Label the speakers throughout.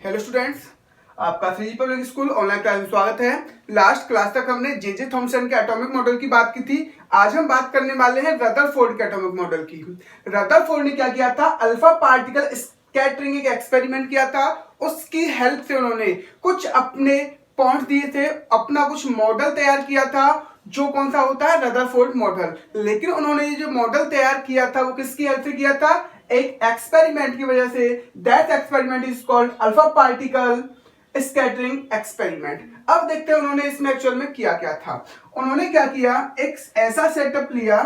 Speaker 1: Hello students, आपका Shri public school online class में स्वागत है। लास्ट क्लास तक हमने जे थॉमसन के एटॉमिक मॉडल की बात की थी। आज हम बात करने वाले हैं रदरफोर्ड के एटॉमिक मॉडल की। रदरफोर्ड ने क्या किया था, अल्फा पार्टिकल स्कैटरिंग एक एक्सपेरिमेंट किया था। उसकी हेल्प से उन्होंने कुछ अपने पॉइंट्स दिए थे, अपना कुछ मॉडल तैयार किया था, जो कौन सा होता है, रदरफोर्ड मॉडल। लेकिन उन्होंने ये जो मॉडल तैयार किया था वो किसकी हेल्प से किया था, एक एक्सपेरिमेंट की वजह से। That experiment is called alpha particle scattering experiment. अब देखते हैं उन्होंने इसमें एक्चुअल में किया क्या था। उन्होंने क्या किया, एक ऐसा सेटअप लिया।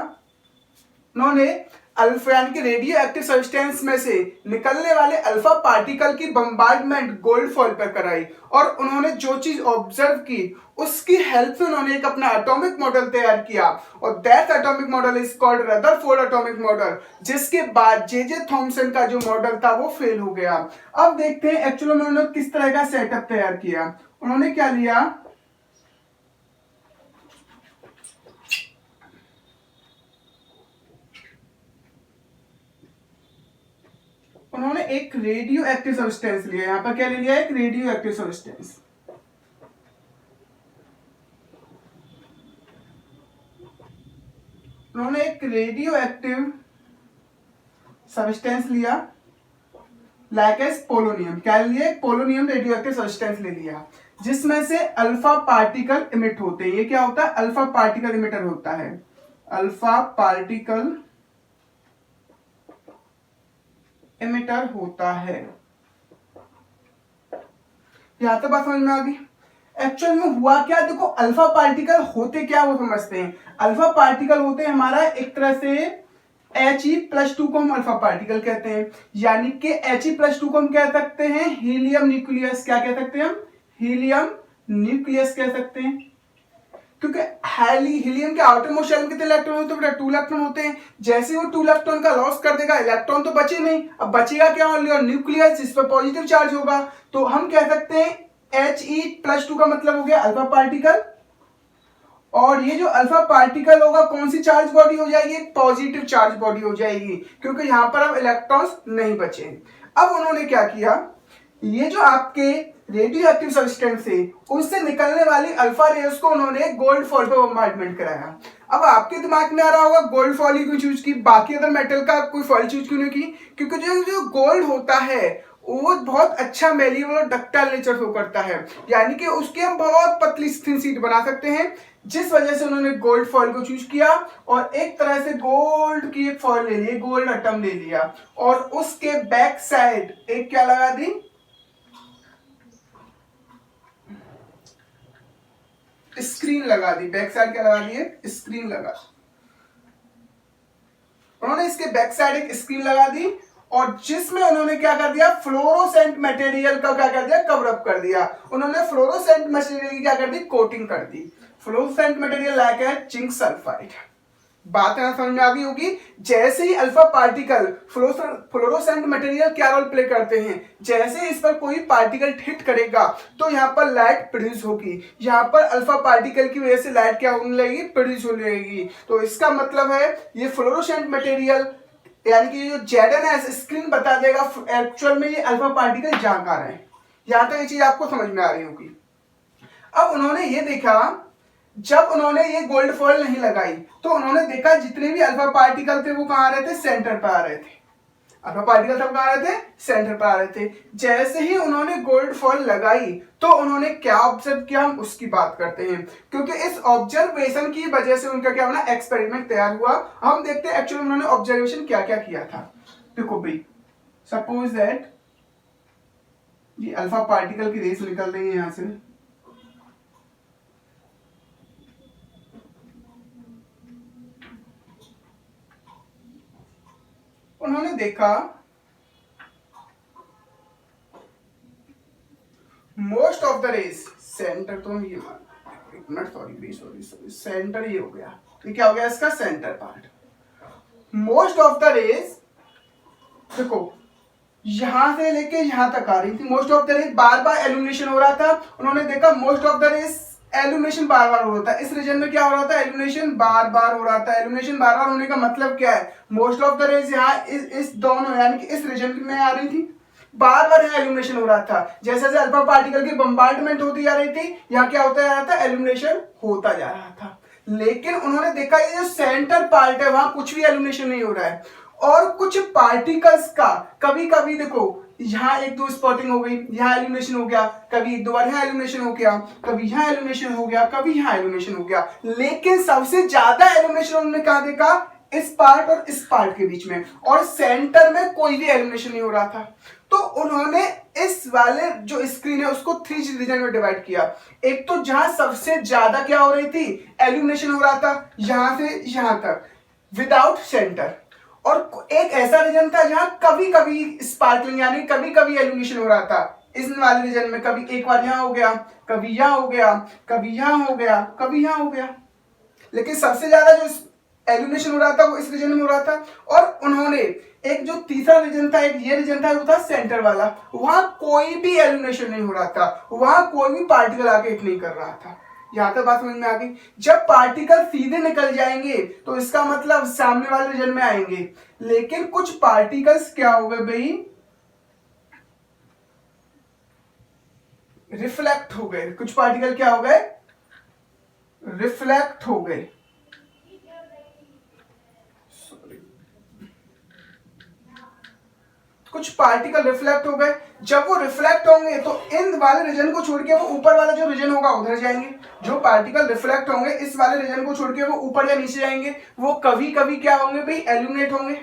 Speaker 1: उन्होंने अल्फा यानी कि रेडियो एक्टिव सब्सटेंस में से निकलने वाले अल्फा पार्टिकल की बम्बार्डमेंट गोल्ड फॉइल पर कराई, और उन्होंने जो चीज ऑब्जर्व की उसकी हेल्प से उन्होंने एक अपना एटॉमिक मॉडल तैयार किया, और that atomic model is called Rutherford atomic model. जिसके बाद जे थॉमसन का जो मॉडल था वो फेल हो गया। अब देखते हैं एक्चुअली में उन्होंने किस तरह का सेटअप तैयार किया। उन्होंने क्या लिया, उन्होंने एक रेडियो एक्टिव सब्सटेंस लिया। यहां पर क्या ले लिया, एक रेडियो एक्टिव सब्सटेंस। उन्होंने एक रेडियो एक्टिव सब्सटेंस लिया, लाइक एस पोलोनियम। क्या लिया, पोलोनियम रेडियो एक्टिव सब्सटेंस ले लिया, जिसमें से अल्फा पार्टिकल इमिट होते हैं। ये क्या होता है, अल्फा पार्टिकल इमिटर होता है। अल्फा पार्टिकल इमिटर होता है। यहां तक बात समझ में आ गई। एक्चुअल में हुआ क्या, देखो अल्फा पार्टिकल होते क्या वो समझते हैं। अल्फा पार्टिकल होते हैं हमारा एक तरह से He+2 को हम अल्फा पार्टिकल कहते हैं। यानी कि He+2 को हम कह सकते हैं हीलियम न्यूक्लियस। क्या कह सकते हैं हम, हीलियम न्यूक्लियस कह सकते हैं। क्योंकि हीलियम के आउटर मोस्ट शेल में कितने इलेक्ट्रॉन होते हैं बेटा, 2 इलेक्ट्रॉन होते हैं। जैसे वो 2 इलेक्ट्रॉन का लॉस कर देगा, इलेक्ट्रॉन तो बचे नहीं, अब बचेगा क्या, न्यूक्लियस, जिस पर पॉजिटिव चार्ज होगा। तो हम कह सकते हैं He+2 का मतलब हो गया अल्फा पार्टिकल। और ये जो अल्फा पार्टिकल होगा कौन सी चार्ज बॉडी हो जाएगी, पॉजिटिव चार्ज बॉडी हो जाएगी, क्योंकि यहां पर अब इलेक्ट्रॉन्स नहीं बचे। अब उन्होंने क्या किया, ये जो आपके रेडियो एक्टिव सब्सटेंस है उससे निकलने वाली अल्फा रेस को उन्होंने गोल्ड फॉइल पर बम्बार्डमेंट कराया। अब आपके दिमाग में आ रहा होगा गोल्ड फॉइल ही क्यों चूज की, बाकी अदर मेटल का कोई फॉइल चूज क्यों नहीं की। क्योंकि जो गोल्ड होता है वो बहुत अच्छा मेलिएबल और डक्टाइल नेचर शो करता है, यानी कि उसकी हम बहुत पतली थिन शीट बना सकते हैं। जिस वजह से उन्होंने गोल्ड फॉइल को चूज किया, और एक तरह से गोल्ड की एक फॉइल ले ली, गोल्ड एटम ले लिया, और उसके बैक साइड एक क्या लगा दी, स्क्रीन लगा दी। बैक साइड क्या लगा दी, स्क्रीन लगा। उन्होंने इसके बैक साइड एक स्क्रीन लगा दी, और जिसमें उन्होंने क्या कर दिया, फ्लोरोसेंट मटेरियल का क्या कर दिया, कवर अप कर दिया। उन्होंने फ्लोरोसेंट मटेरियल की क्या कर दी, कोटिंग कर दी। फ्लोरोसेंट मटेरियल लाइक है जिंक सल्फाइड। बात यहां समझ में आ गई होगी। जैसे ही अल्फा पार्टिकल, फ्लोरोसेंट मटेरियल क्या रोल प्ले करते हैं, जैसे ही इस पर कोई पार्टिकल हिट करेगा तो यहाँ पर लाइट प्रोड्यूस होगी। यहाँ पर अल्फा पार्टिकल की वजह से लाइट क्या होने लगेगी, प्रोड्यूस होने लगेगी। तो इसका मतलब है ये फ्लोरोसेंट मटेरियल यानी कि जो ZnS स्क्रीन बता देगा एक्चुअल में ये अल्फा पार्टिकल जहां का है। यहां तक ये चीज आपको समझ में आ रही होगी। अब उन्होंने ये देखा, जब उन्होंने ये गोल्ड फॉइल नहीं लगाई तो उन्होंने देखा जितने भी अल्फा पार्टिकल थे वो कहां आ रहे थे, सेंटर पर आ रहे थे। अल्फा पार्टिकल सब कहां आ रहे थे, सेंटर पर आ रहे थे। जैसे ही उन्होंने गोल्ड फॉइल लगाई तो उन्होंने क्या ऑब्जर्व किया, हम उसकी बात करते हैं। क्योंकि इस ऑब्जर्वेशन की वजह से उनका क्या होना, एक्सपेरिमेंट तैयार हुआ। हम देखते हैं एक्चुअली उन्होंने ऑब्जर्वेशन क्या क्या किया था। देखो भाई, सपोज दैट ये अल्फा पार्टिकल की रेस निकल रही है यहां से, उन्होंने देखा most of the rays centre, तो हम ये मान, एक मिनट, सॉरी सेंटर ये हो गया। तो क्या हो गया इसका centre part. Most of the rays देखो यहां से लेके यहां तक आ रही थी। मोस्ट ऑफ द रेस बार बार एल्यूमिनेशन हो रहा था। उन्होंने देखा most of the rays illumination बार बार हो रहा था। इस रीजन में क्या हो रहा था, एल्यूमिनेशन बार बार हो रहा था। एल्यूमिनेशन बार बार होने का मतलब क्या है, मोस्ट ऑफ द रेस यहाँ इस दोनों यानी कि इस रीजन में आ रही थी। बार बार यहाँ एल्यूमिनेशन हो रहा था। जैसे जैसे अल्फा पार्टिकल की बम्बार्डमेंट होती जा रही थी, यहाँ क्या होता जा रहा था, एल्यूमिनेशन होता जा रहा था। लेकिन उन्होंने देखा ये जो सेंटर पार्ट है वहां कुछ भी एल्यूमिनेशन नहीं हो रहा है, और कुछ पार्टिकल्स का कभी कभी देखो यहाँ एक दो स्पॉटिंग हो गई, यहाँ एल्यूमिनेशन हो गया, कभी एक दो बार यहाँ एल्यूमिनेशन हो गया, कभी यहाँ एल्यूमिनेशन हो गया, कभी यहाँ एल्यूमिनेशन हो गया, लेकिन सबसे ज्यादा एल्यूमिनेशन उन्होंने कहा देखा, इस पार्ट और इस पार्ट के बीच में, और सेंटर में कोई भी एल्यूमिनेशन नहीं हो रहा था। तो उन्होंने इस वाले जो स्क्रीन है उसको 3 रीजन में डिवाइड किया। एक तो जहां सबसे ज्यादा क्या हो रही थी, एल्यूमिनेशन हो रहा था, यहां से यहां तक विदाउट सेंटर, और एक ऐसा रीजन था जहां कभी कभी स्पार्कलिंग यानी कभी कभी एल्यूमिनेशन हो रहा था। इस वाले रीजन में कभी एक बार यहां हो गया, कभी यहां हो गया, कभी यहां हो गया, कभी यहां हो गया, लेकिन सबसे ज्यादा जो एल्यूमिनेशन हो रहा था वो इस रीजन में हो रहा था। और उन्होंने एक जो तीसरा रीजन था, एक ये रीजन था, वो था सेंटर वाला, वहां कोई भी एल्यूमिनेशन नहीं हो रहा था, वहां कोई भी पार्टिकल आके हिट नहीं कर रहा था। यहां तक बात समझ में आ गई। जब पार्टिकल सीधे निकल जाएंगे तो इसका मतलब सामने वाले रीजन में आएंगे, लेकिन कुछ पार्टिकल्स क्या हो गए भाई, रिफ्लेक्ट हो गए। कुछ पार्टिकल क्या हो गए, रिफ्लेक्ट हो गए। कुछ पार्टिकल रिफ्लेक्ट हो गए। जब वो रिफ्लेक्ट होंगे तो इन वाले रीजन को छोड़ के वो ऊपर वाला जो रीजन होगा उधर जाएंगे। जो पार्टिकल रिफ्लेक्ट होंगे इस वाले रीजन को छोड़ के वो ऊपर या नीचे जाएंगे। वो कभी कभी क्या होंगे भाई, एल्यूमिनेट होंगे,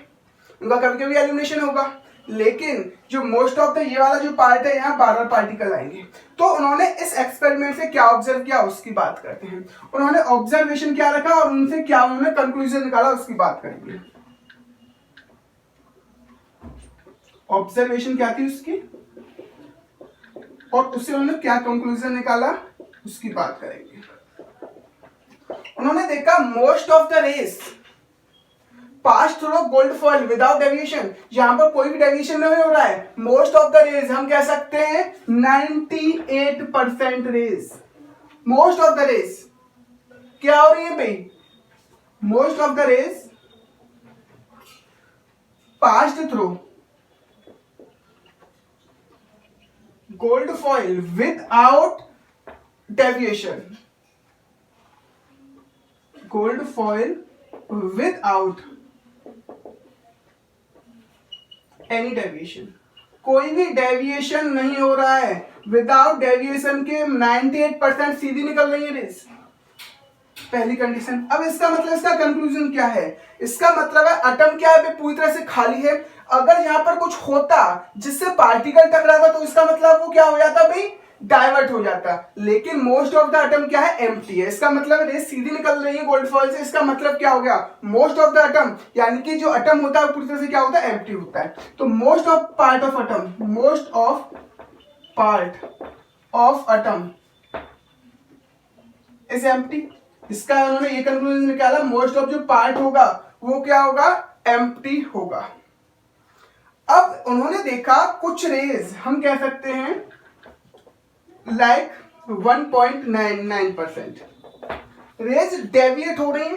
Speaker 1: उनका कभी कभी एल्यूमिनेशन होगा, लेकिन जो मोस्ट ऑफ द ये वाला जो पार्ट है यहाँ बार बार पार्टिकल आएंगे। तो उन्होंने इस एक्सपेरिमेंट से क्या ऑब्जर्व किया उसकी बात करते हैं। उन्होंने ऑब्जर्वेशन क्या रखा और उनसे क्या उन्होंने कंक्लूजन निकाला उसकी बात करेंगे। ऑब्जर्वेशन क्या थी उसकी और उससे उन्होंने क्या कंक्लूजन निकाला उसकी बात करेंगे। उन्होंने देखा most of the rays pass through gold foil without deviation, यहां पर कोई भी डेविएशन नहीं हो रहा है। मोस्ट ऑफ द रेस हम कह सकते हैं 98% rays, most of the rays क्या हो रही है भाई, most of the rays passed through gold foil without deviation, gold foil without any deviation, कोई भी डेविएशन नहीं हो रहा है। विदाउट डेविएशन के 98% सीधी निकल रही है रेस, पहली कंडीशन। अब इसका मतलब, इसका कंक्लूजन क्या है, इसका मतलब है एटम क्या है, पूरी तरह से खाली है। अगर यहां पर कुछ होता जिससे पार्टिकल टकराता तो इसका मतलब वो क्या हो जाता भाई, डाइवर्ट हो जाता। लेकिन मोस्ट ऑफ द एटम क्या है, एम्प्टी है। इसका मतलब रेस सीधी निकल रही है गोल्ड फॉइल से। इसका मतलब क्या हो गया, मोस्ट ऑफ द एटम यानी कि जो एटम होता है पूरी तरह से क्या होता है, एम्प्टी होता है। तो most of part of atom, most of part of atom is empty. इसका उन्होंने ये कंक्लूजन निकाला, मोस्ट ऑफ जो पार्ट होगा वो क्या होगा, एम्प्टी होगा। अब उन्होंने देखा कुछ रेज हम कह सकते हैं लाइक 1.99% रेज डेविएट हो रही है।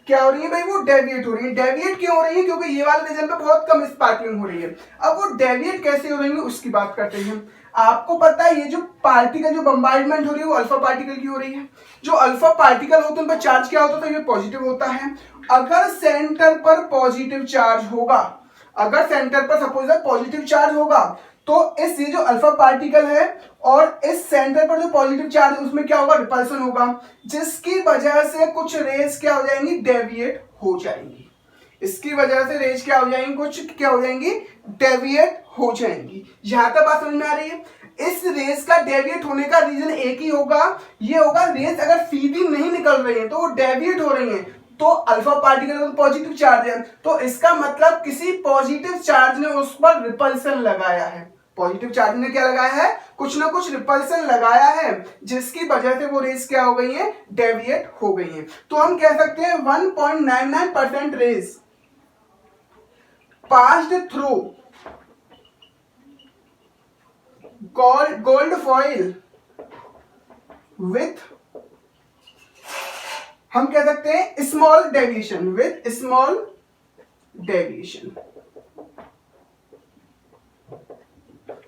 Speaker 1: क्या हो रही है भाई, वो डेविएट हो रही है। डेविएट क्यों हो रही है, क्योंकि ये वाले रीजन पे बहुत कम स्पार्कलिंग हो रही है। अब वो डेविएट कैसे हो रही है उसकी बात करते हैं। आपको पता है ये जो पार्टिकल जो बम्बार्डमेंट हो रही है वो अल्फा पार्टिकल की हो रही है। जो अल्फा पार्टिकल होते हैं उन पर चार्ज क्या होता है, ये पॉजिटिव होता है। अगर सेंटर पर पॉजिटिव चार्ज होगा, अगर सेंटर पर सपोज पॉजिटिव चार्ज होगा तो इस ये जो अल्फा पार्टिकल है और इस सेंटर पर जो पॉजिटिव चार्ज है उसमें क्या होगा, रिपल्सन होगा, जिसकी वजह से कुछ रेज क्या हो जाएंगी, डेविएट हो जाएंगी। इसकी वजह से रेज क्या हो जाएंगी, कुछ क्या हो जाएंगी, डेविएट हो जाएंगी। यहां तक बात समझ में आ रही है। इस रेस का डेविएट होने का रीजन एक ही होगा, ये होगा रेस अगर सीधी नहीं निकल रही है तो वो डेविएट हो रही है। तो अल्फा पार्टिकल में पॉजिटिव चार्ज है, तो इसका मतलब किसी पॉजिटिव चार्ज ने उस पर रिपल्सन लगाया है। पॉजिटिव चार्ज ने क्या लगाया है, कुछ ना कुछ रिपल्सन लगाया है, जिसकी वजह से वो रेस क्या हो गई है, डेविएट हो गई है। तो हम कह सकते हैं 1.99% rays passed through gold foil with, हम कह सकते हैं small deviation, with small deviation.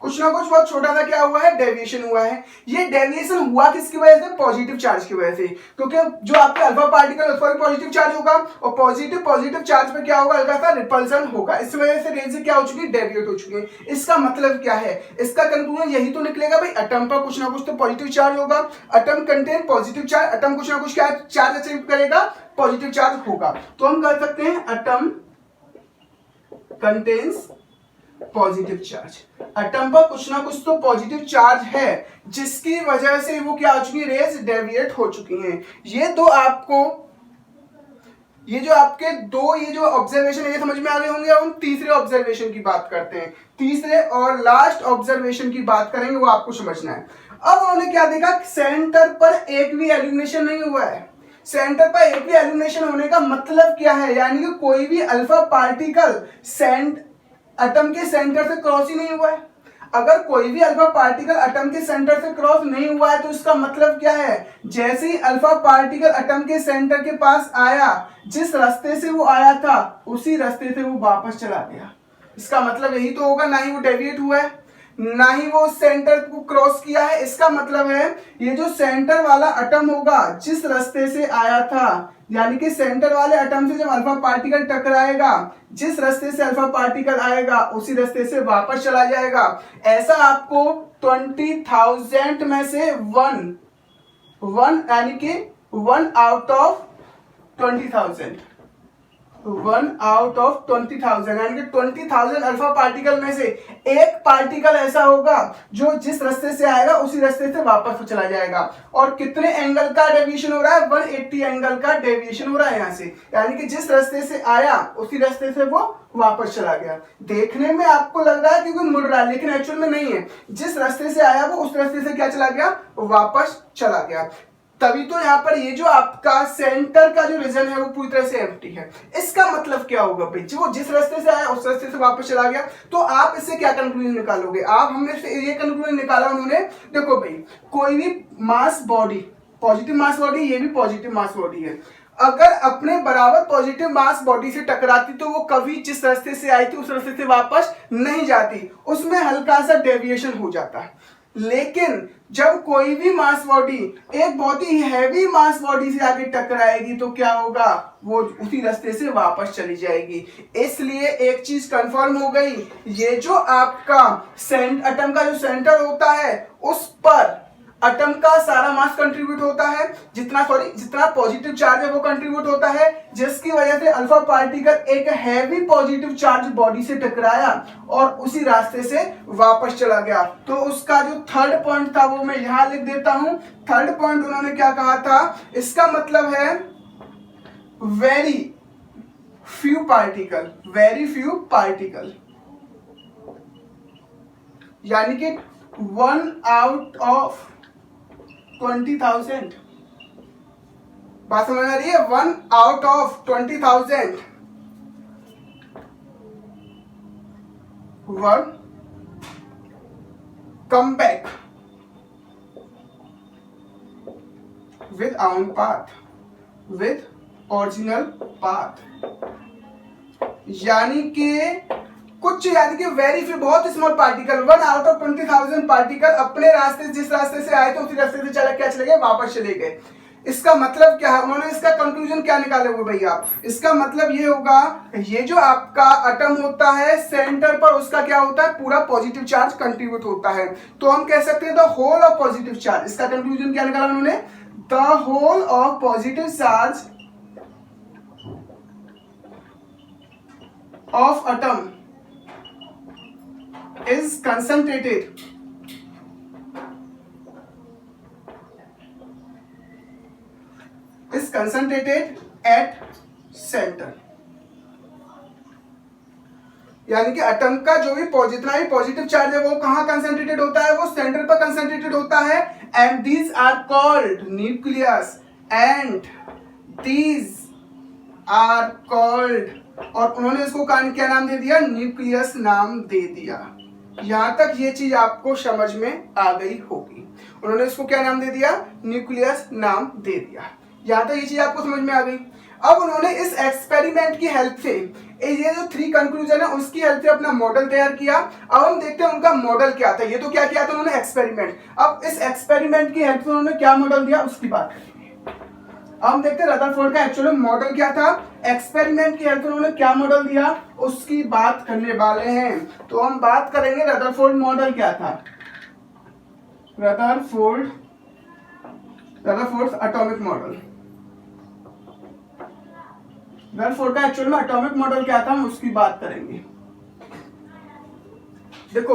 Speaker 1: कुछ ना कुछ बहुत छोटा सा क्या हुआ है, डेविएशन हुआ है। ये डेविएशन हुआ किसकी वजह से, पॉजिटिव चार्ज की वजह से, क्योंकि जो आपके अल्फा पार्टिकल उस पर पॉजिटिव चार्ज होगा और पॉजिटिव चार्ज पे क्या होगा, हल्का सा रिपल्सन होगा, इस वजह से रेज क्या हो चुकी है, डेविएट हो चुकी है। इसका मतलब क्या है, इसका कंक्लूजन यही तो निकलेगा भाई, एटम पर कुछ ना कुछ तो पॉजिटिव चार्ज होगा, atom contain positive charge, atom कुछ ना कुछ क्या चार्ज अचीव करेगा, पॉजिटिव चार्ज होगा। तो हम कह सकते हैं atom contains positive charge, atom पर कुछ ना कुछ तो पॉजिटिव चार्ज है जिसकी वजह से वो क्या हो चुकी है, रेज डेविएट हो चुकी हैं। ये दो आपको, ये जो आपके दो ये जो ऑब्जर्वेशन है ये समझ में आ गए होंगे। अब हम तीसरे ऑब्जर्वेशन की बात करते हैं, तीसरे और लास्ट ऑब्जर्वेशन की बात करेंगे, वो आपको समझना है। अब उन्होंने क्या देखा, सेंटर पर एक भी एल्यूमिनेशन नहीं हुआ है। सेंटर पर एक भी एल्यूमिनेशन होने का मतलब क्या है, यानी कि कोई भी अल्फा पार्टिकल एटम के सेंटर से क्रॉस ही नहीं हुआ है। अगर कोई भी अल्फा पार्टिकल एटम के सेंटर से क्रॉस नहीं हुआ है तो इसका मतलब क्या है, जैसे ही अल्फा पार्टिकल एटम के सेंटर के पास आया, जिस रास्ते से वो आया था उसी रास्ते से वो वापस चला गया। इसका मतलब यही तो होगा, ना ही वो डेविएट हुआ है ना ही वो सेंटर को क्रॉस किया है। इसका मतलब है ये जो सेंटर वाला एटम होगा जिस रास्ते से आया था, यानी कि सेंटर वाले एटम से जब अल्फा पार्टिकल टकराएगा, जिस रास्ते से अल्फा पार्टिकल आएगा उसी रास्ते से वापस चला जाएगा। ऐसा आपको 20,000 में से वन यानी कि 1 आउट ऑफ 20,000, 1 आउट ऑफ 20,000 यानी कि 20,000 अल्फा पार्टिकल में से एक पार्टिकल ऐसा होगा जो जिस रास्ते से आएगा उसी रास्ते से वापस चला जाएगा। और कितने एंगल का डेविएशन हो रहा है, 180 एंगल का डेविएशन हो रहा है यहाँ से, यानी कि जिस रास्ते से आया उसी रास्ते से वो वापस चला गया। देखने में आपको लग रहा है कि कोई मुड़ रहा है, लेकिन एक्चुअल में नहीं है। जिस रास्ते से आया वो उस रास्ते से क्या चला गया, वापस चला गया। तभी तो यहाँ पर ये जो आपका सेंटर का जो रीजन है वो पूरी तरह से एम्प्टी है। इसका मतलब क्या होगा भाई, वो जिस रास्ते से आया उस रास्ते से वापस चला गया। तो आप इससे क्या कंक्लूजन निकालोगे, आप हमने ये कंक्लूजन निकाला उन्होंने, देखो भाई कोई भी mass body, positive mass body, ये भी पॉजिटिव मास बॉडी है, अगर अपने बराबर पॉजिटिव मास बॉडी से टकराती तो वो कभी जिस रास्ते से आई थी उस रास्ते से वापस नहीं जाती, उसमें हल्का सा डेविएशन हो जाता है। लेकिन जब कोई भी मास बॉडी एक बहुत ही हैवी मास बॉडी से आगे टकराएगी तो क्या होगा, वो उसी रास्ते से वापस चली जाएगी। इसलिए एक चीज कंफर्म हो गई, ये जो आपका एटम का जो सेंटर होता है उस पर एटम का सारा मास कंट्रीब्यूट होता है, जितना पॉजिटिव चार्ज है वो कंट्रीब्यूट होता है, जिसकी वजह से अल्फा पार्टिकल एक हैवी पॉजिटिव चार्ज बॉडी से टकराया और उसी रास्ते से वापस चला गया। तो उसका जो थर्ड पॉइंट था वो मैं यहां लिख देता हूं। थर्ड पॉइंट उन्होंने क्या कहा था, इसका मतलब है वेरी फ्यू पार्टिकल, यानी कि 1 आउट ऑफ 20,000, बात समझ आ रही है, 1 out of 20,000 one come back with आउन पाथ, विद ओरिजिनल पाथ, यानी कि वेरी फ्यू, बहुत small particle, 1 out of 20,000 particle अपने रास्ते, जिस रास्ते से आए थे उसी रास्ते से चले गए, वापस चले गए। इसका मतलब क्या है, उन्होंने इसका कंक्लूजन क्या निकाले हुए भैया, इसका मतलब ये होगा, ये जो आपका एटम होता है सेंटर पर उसका क्या होता है, पूरा पॉजिटिव चार्ज कंट्रीब्यूट होता है। तो हम कह सकते हैं the whole of positive charge, इसका कंक्लूजन क्या निकाला उन्होंने, the whole of positive charge of atom is concentrated at center, यानी कि एटम का जो भी जितना भी पॉजिटिव चार्ज है वो कहां कंसंट्रेटेड होता है, वो सेंटर पर कंसंट्रेटेड होता है। And these are called nucleus, and these are called, और उन्होंने इसको क्या नाम दे दिया, न्यूक्लियस नाम दे दिया। यहां तक ये चीज आपको समझ में आ गई होगी, उन्होंने इसको क्या नाम दे दिया, न्यूक्लियस नाम दे दिया। यहां तक ये चीज आपको समझ में आ गई। अब उन्होंने इस एक्सपेरिमेंट की हेल्प से ये जो 3 कंक्लूजन है उसकी हेल्प से अपना मॉडल तैयार किया। अब हम देखते हैं उनका मॉडल क्या था। ये तो क्या किया था उन्होंने, एक्सपेरिमेंट। अब इस एक्सपेरिमेंट की हेल्प से उन्होंने क्या मॉडल दिया उसकी बात करेंगे। अब हम देखते हैं रदरफोर्ड का एक्चुअली मॉडल क्या था, एक्सपेरिमेंट की हेल्प से उन्होंने क्या मॉडल दिया उसकी बात करने वाले हैं। तो हम बात करेंगे रदरफोर्ड मॉडल क्या था। रदरफोर्ड एटॉमिक मॉडल, रदरफोर्ड का एक्चुअल में एटॉमिक मॉडल क्या था हम उसकी बात करेंगे। देखो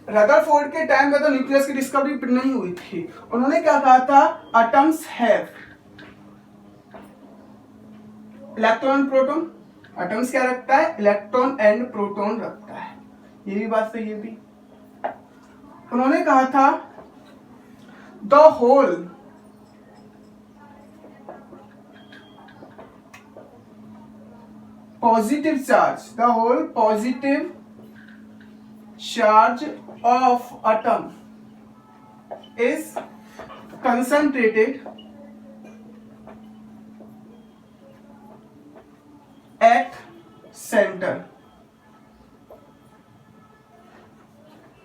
Speaker 1: रदरफोर्ड के टाइम में तो न्यूक्लियस की डिस्कवरी नहीं हुई थी। उन्होंने क्या कहा था, atoms have electron proton. Atoms क्या रखता है, इलेक्ट्रॉन एंड प्रोटॉन रखता है। ये भी बात सही है भी। उन्होंने कहा था the whole positive charge, the whole positive charge of atom is concentrated at center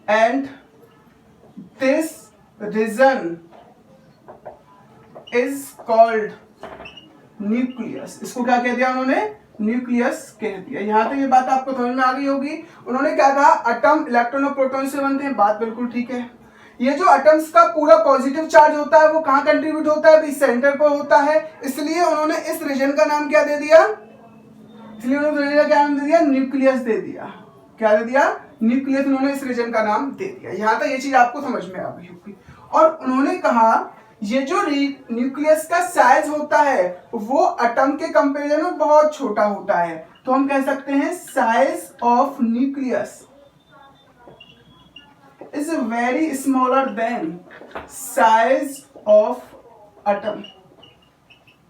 Speaker 1: and this region is called nucleus. इसको क्या कह दिया उन्होंने, न्यूक्लियस कह दिया। यहां तक ये बात आपको समझ में आ गई होगी। उन्होंने क्या कहा, एटम इलेक्ट्रॉन और प्रोटॉन से बनते हैं, बात बिल्कुल ठीक है। ये जो एटम्स का पूरा पॉजिटिव चार्ज होता है वो कहां कंट्रीब्यूट होता है, इस सेंटर पर होता है। इसलिए उन्होंने इस रीजन का नाम क्या दे दिया, इसलिए उन्होंने क्या नाम दे दिया, न्यूक्लियस दे दिया। क्या दे दिया, न्यूक्लियस। उन्होंने इस रीजन का नाम दे दिया। यहां तक ये चीज आपको समझ में आ गई होगी। और उन्होंने कहा ये जो न्यूक्लियस का साइज होता है वो एटम के कंपैरिजन में बहुत छोटा होता है। तो हम कह सकते हैं size of nucleus is very smaller than size of atom.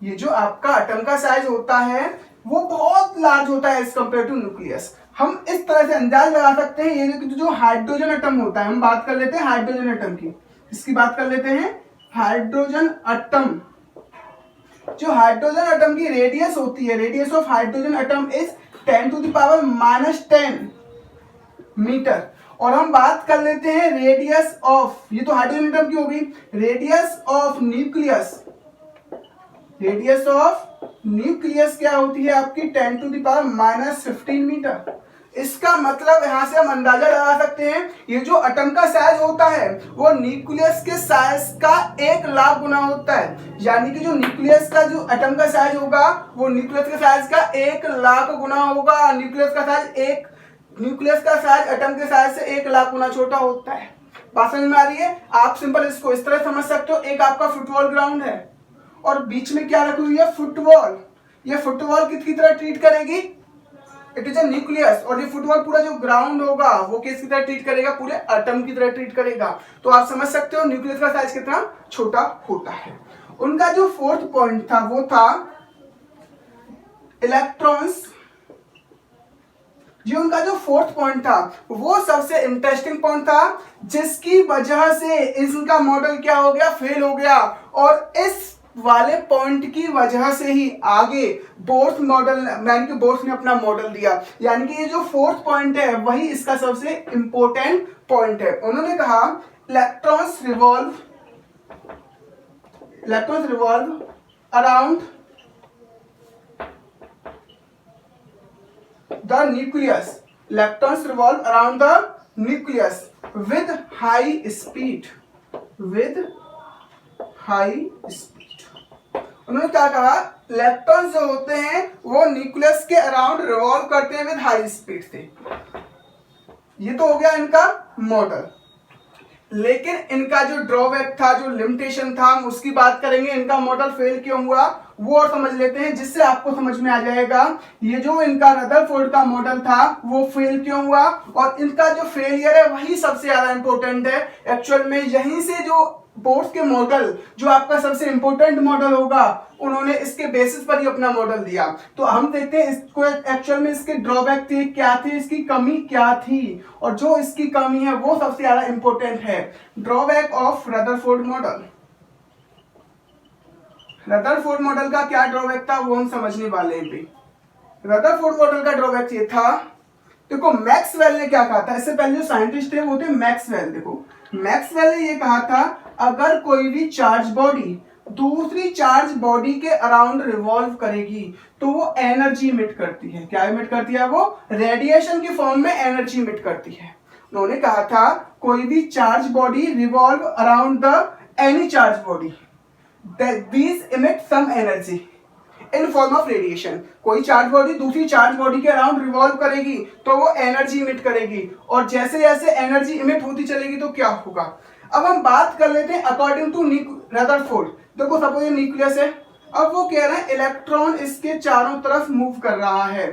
Speaker 1: ये जो आपका एटम का साइज होता है वो बहुत लार्ज होता है एज कंपेयर टू न्यूक्लियस। हम इस तरह से अंदाज लगा सकते हैं, ये जो हाइड्रोजन एटम होता है, हम बात कर लेते हैं हाइड्रोजन एटम की, इसकी बात कर लेते हैं हाइड्रोजन एटम। जो हाइड्रोजन एटम की रेडियस होती है, radius of hydrogen atom is 10⁻⁻10 metre. और हम बात कर लेते हैं रेडियस ऑफ, ये तो हाइड्रोजन एटम की होगी, radius of nucleus, radius of nucleus क्या होती है आपकी 10⁻⁻15 मीटर। इसका मतलब यहां से हम अंदाजा लगा सकते हैं ये जो एटम का साइज होता है वो न्यूक्लियस के साइज का 1 लाख गुना होता है। यानी कि जो न्यूक्लियस का जो एटम का साइज होगा वो न्यूक्लियस के साइज का 1 लाख गुना होगा। न्यूक्लियस का साइज एटम के साइज से 1 लाख गुना छोटा होता है। बात समझ में आ रही है। आप सिंपल इसको इस तरह समझ सकते हो, एक आपका फुटबॉल ग्राउंड है और बीच में क्या रखी हुई है, फुटबॉल। ये फुटबॉल किसकी तरह ट्रीट करेगी, इट इज ए न्यूक्लियस। और ये फुटबॉल पूरा जो ग्राउंड होगा वो किसकी तरह ट्रीट करेगा, पूरे एटम की तरह ट्रीट करेगा। तो आप समझ सकते हो न्यूक्लियस का साइज कितना छोटा होता है। उनका जो 4th पॉइंट था वो था इलेक्ट्रॉन्स। जो उनका जो 4th पॉइंट था वो सबसे इंटरेस्टिंग पॉइंट था, जिसकी वजह से इनका मॉडल क्या हो गया, फेल हो गया। और इस वाले पॉइंट की वजह से ही आगे बोर्थ मॉडल, यानी कि बोर्थ ने अपना मॉडल दिया। यानी कि ये जो 4th पॉइंट है वही इसका सबसे इंपॉर्टेंट पॉइंट है। उन्होंने कहा electrons revolve around the nucleus, electrons revolve around the nucleus with high speed, उन्होंने क्या कहा, इलेक्ट्रॉन्स जो होते हैं वो न्यूक्लियस के अराउंड रिवॉल्व करते हैं विद हाई स्पीड से। ये तो हो गया इनका मॉडल। लेकिन इनका जो ड्रॉबैक था, जो लिमिटेशन था, हम उसकी बात करेंगे। इनका मॉडल फेल क्यों हुआ वो और समझ लेते हैं, जिससे आपको समझ में आ जाएगा ये जो इनका रदरफोर्ड का मॉडल था वो फेल क्यों हुआ। और इनका जो फेलियर है वही सबसे ज्यादा इंपॉर्टेंट है। एक्चुअल में यहीं से जो बोर्ड के मॉडल, जो आपका सबसे इंपॉर्टेंट मॉडल होगा, उन्होंने इसके बेसिस पर ही अपना मॉडल दिया। तो हम देखते हैं इसको एक्चुअल में इसके ड्रॉबैक थे क्या थे, इसकी कमी क्या थी। और जो इसकी कमी है वो सबसे ज्यादा इंपॉर्टेंट है। Drawback of Rutherford model. Rutherford model का क्या ड्रॉबैक था वो हम समझने वाले हैं। रदरफोर्ड मॉडल का ड्रॉबैक ये था, देखो मैक्सवेल ने क्या कहा था, इससे पहले जो साइंटिस्ट थे वो थे मैक्सवेल। देखो मैक्सवेल ने ये कहा था, अगर कोई भी चार्ज बॉडी दूसरी चार्ज बॉडी के अराउंड रिवॉल्व करेगी तो वो एनर्जी इमिट करती है। क्या इमिट करती है? वो रेडिएशन की फॉर्म में एनर्जी इमिट करती है। उन्होंने कहा था कोई भी charge body revolve around the any charge body, these emit some energy in form of radiation. कोई चार्ज बॉडी दूसरी चार्ज बॉडी के अराउंड रिवॉल्व करेगी तो वो एनर्जी इमिट करेगी, और जैसे जैसे एनर्जी इमिट होती चलेगी तो क्या होगा। अब हम बात कर लेते हैं अकॉर्डिंग टू रदरफोर्ड। देखो सपोज ये न्यूक्लियस है, अब वो कह रहे हैं इलेक्ट्रॉन इसके चारों तरफ मूव कर रहा है,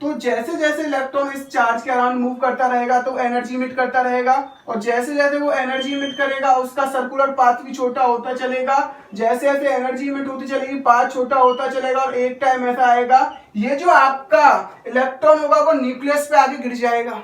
Speaker 1: तो जैसे जैसे इलेक्ट्रॉन इस चार्ज के अराउंड मूव करता रहेगा तो एनर्जी इमिट करता रहेगा, और जैसे जैसे वो एनर्जी इमिट करेगा उसका सर्कुलर पाथ भी छोटा होता चलेगा। जैसे जैसे एनर्जी इमिट होती चलेगी पाथ छोटा होता चलेगा, और एक टाइम ऐसा आएगा ये जो आपका इलेक्ट्रॉन होगा वो न्यूक्लियस पे आके गिर जाएगा।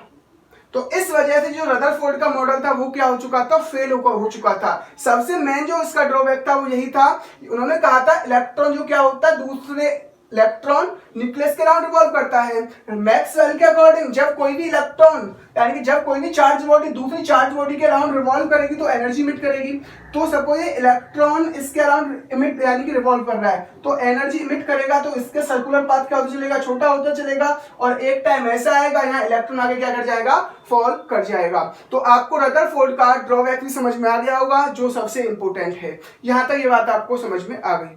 Speaker 1: तो इस वजह से जो रदरफोर्ड का मॉडल था वो क्या हो चुका था? फेल हो चुका था। सबसे मेन जो इसका ड्रॉबैक था वो यही था, उन्होंने कहा था इलेक्ट्रॉन जो क्या होता है, दूसरे इलेक्ट्रॉन न्यूक्लियस के अराउंड रिवॉल्व करता है। मैक्सवेल के अकॉर्डिंग जब कोई भी इलेक्ट्रॉन यानी कि जब कोई भी चार्ज बॉडी दूसरी चार्ज बॉडी के अराउंड रिवॉल्व करेगी तो एनर्जी इमिट करेगी। तो सपोज ये इलेक्ट्रॉन इसके अराउंड इमिट यानी कि रिवॉल्व कर रहा है तो एनर्जी इमिट करेगा, तो इसके सर्कुलर पाथ क्या होता चलेगा? छोटा होता चलेगा, और एक टाइम ऐसा आएगा यहाँ इलेक्ट्रॉन आगे क्या कर जाएगा? फॉल कर जाएगा। तो आपको रदरफोर्ड का ड्रॉबैक भी समझ में आ गया होगा जो सबसे इंपॉर्टेंट है। यहाँ तक ये बात आपको समझ में आ गई।